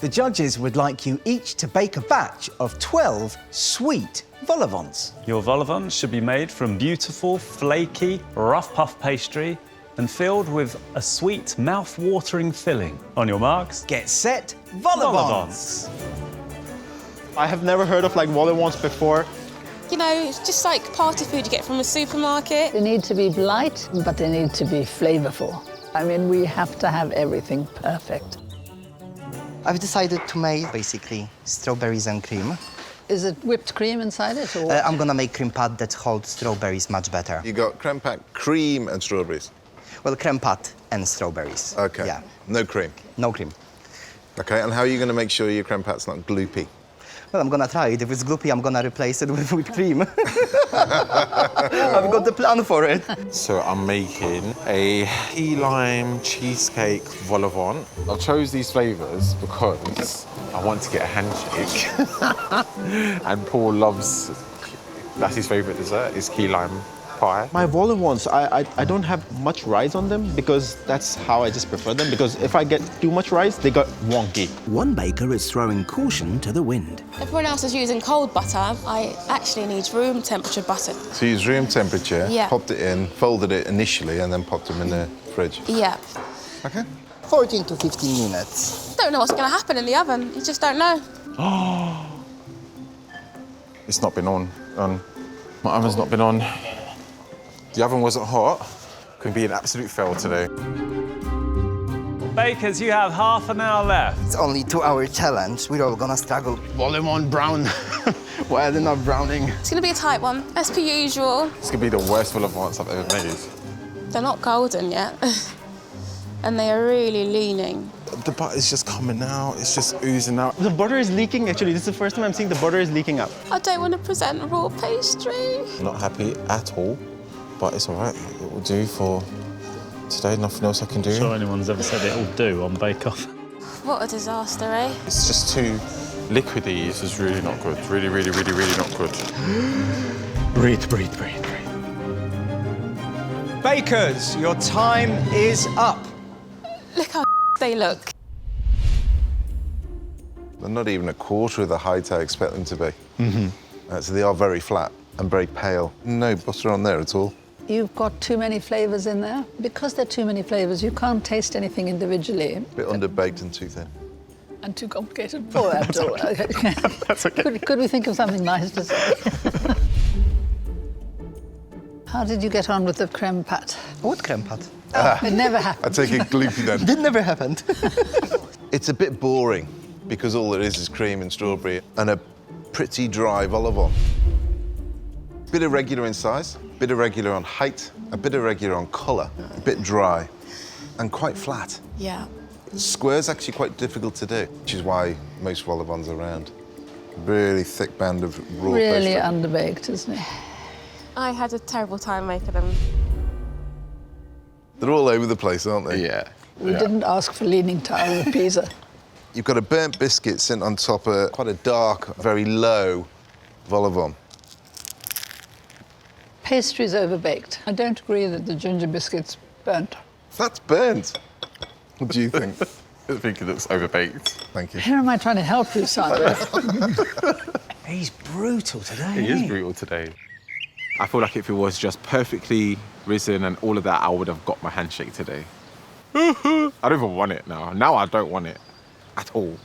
The judges would like you each to bake a batch of 12 sweet vol au vents. Your vol au vents should be made from beautiful, flaky, rough puff pastry and filled with a sweet, mouth-watering filling. On your marks, Get set, vol au vents. I have never heard of like vol au vents before. You know, it's just like party food you get from a supermarket. They need to be light, but they need to be flavorful. I mean, we have to have everything perfect. I've decided to make basically strawberries and cream. Is it whipped cream inside it, or? I'm gonna make cream pad that holds strawberries much better. You got creme pat, cream and strawberries. Well, creme pad and strawberries. Okay. Yeah. No cream. No cream. Okay, and how are you going to make sure your creme pat's not gloopy? Well, I'm gonna try it. If it's gloopy, I'm gonna replace it with whipped cream. I've got the plan for it. So I'm making a key lime cheesecake vol au vent. I chose these flavours because I want to get a handshake. And Paul loves, that's his favourite dessert, is key lime pie. My vol au vents, I don't have much rice on them because that's how I just prefer them, because if I get too much rice, they got wonky. One baker is throwing caution to the wind. Everyone else is using cold butter. I actually need room temperature butter. So you use room temperature, Yeah. popped it in, folded it initially, and then popped them in the fridge. Yeah. Okay. 14 to 15 minutes. Don't know what's going to happen in the oven. You just don't know. It's not been on. My oven's not been on. The oven wasn't hot. Can be an absolute fail today. bakers, you have half an hour left. It's only a 2-hour challenge. We're all gonna struggle. Vol au vent brown. Why are they not browning? It's going to be a tight one, as per usual. It's gonna be the worst vol au vents I've ever made. They're not golden yet. And they are really leaning. The butter's just coming out. It's just oozing out. The butter is leaking, actually. This is the first time I'm seeing the butter is leaking out. I don't want to present raw pastry. Not happy at all, but it's all right. It will do for today. Nothing else I can do. I'm sure anyone's ever said it'll do on Bake Off. What a disaster, eh? It's just too liquidy. This is really not good. Really, really, really, really not good. Breathe, breathe, breathe, breathe. Bakers, your time is up. Look how they look. They're not even a quarter of the height I expect them to be. So they are very flat and very pale. No butter on there at all. You've got too many flavours in there. Because there are too many flavours, you can't taste anything individually. A bit underbaked and too thin. And too complicated. Oh, that's all right. That's okay. Could we think of something nice to say? How did you get on with the creme pat? What creme pat? It never I happened. take it gloopy then. That never happened. It's a bit boring because all there is cream and strawberry and a pretty dry vol au vent. Bit irregular in size, bit irregular on height, a bit irregular on colour, a bit dry and quite flat. Yeah. Square's actually quite difficult to do, which is why most vol au vents are round. Really thick band of raw Really pastry. underbaked, isn't it? I had a terrible time making them. They're all over the place, aren't they? Yeah. We didn't ask for Leaning Tower of Pisa. You've got a burnt biscuit sitting on top of quite a dark, very low vol au vent. Pastry's overbaked. I don't agree that the ginger biscuit's burnt. That's burnt. What do you think? I think it looks overbaked. Thank you. Here am I trying to help you, Sandra? He's brutal today. It is brutal today. I feel like if it was just perfectly risen and all of that, I would have got my handshake today. I don't even want it now. Now I don't want it at all.